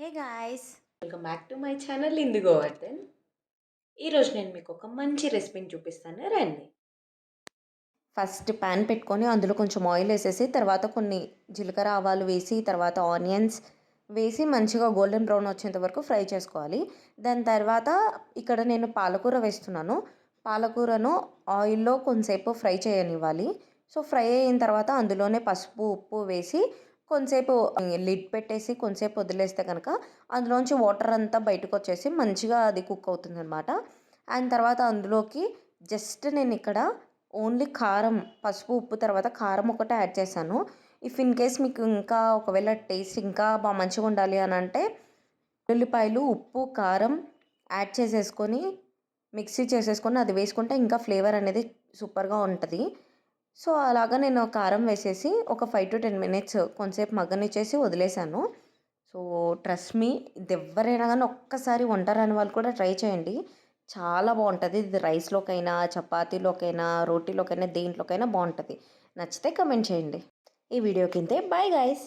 Hey guys, welcome back to my channel IndiGo Vardhan. ఈరోజు నేను మీకు ఒక మంచి రెసిపీని చూపిస్తాను, రండి. ఫస్ట్ ప్యాన్ పెట్టుకొని అందులో కొంచెం ఆయిల్ వేసేసి తర్వాత కొన్ని జీలకర్ర ఆవాలు వేసి తర్వాత ఆనియన్స్ వేసి మంచిగా గోల్డెన్ బ్రౌన్ వచ్చేంత వరకు ఫ్రై చేసుకోవాలి. దాని తర్వాత ఇక్కడ నేను పాలకూర వేస్తున్నాను. పాలకూరను ఆయిల్లో కొంతసేపు ఫ్రై చేయనివ్వాలి. సో ఫ్రై అయిన తర్వాత అందులోనే పసుపు ఉప్పు వేసి కొంతసేపు లిడ్ పెట్టేసి కొంతసేపు వదిలేస్తే కనుక అందులోంచి వాటర్ అంతా బయటకు వచ్చేసి మంచిగా అది కుక్ అవుతుంది అనమాట. అండ్ తర్వాత అందులోకి జస్ట్ నేను ఇక్కడ ఓన్లీ కారం, పసుపు ఉప్పు తర్వాత కారం ఒకటే యాడ్ చేశాను. ఇఫ్ ఇన్ కేస్ మీకు ఇంకా ఒకవేళ టేస్ట్ ఇంకా బాగా మంచిగా ఉండాలి అని అంటే ఉల్లిపాయలు ఉప్పు కారం యాడ్ చేసేసుకొని మిక్సీ చేసేసుకొని అది వేసుకుంటే ఇంకా ఫ్లేవర్ అనేది సూపర్గా ఉంటుంది. సో అలాగా నేను కారం వేసేసి ఒక 5 to 10 minutes కొంచెంసేపు మగ్గనిచ్చేసి వదిలేసాను. సో ట్రస్ట్ మీ, ఇది ఎవరైనా కానీ ఒక్కసారి వంట రాని వాళ్ళు కూడా ట్రై చేయండి. చాలా బాగుంటుంది. ఇది రైస్లోకైనా చపాతీలోకైనా రోటీలోకైనా దేంట్లోకైనా బాగుంటుంది. నచ్చితే కమెంట్ చేయండి. ఈ వీడియో కిందే బాయ్ గైస్.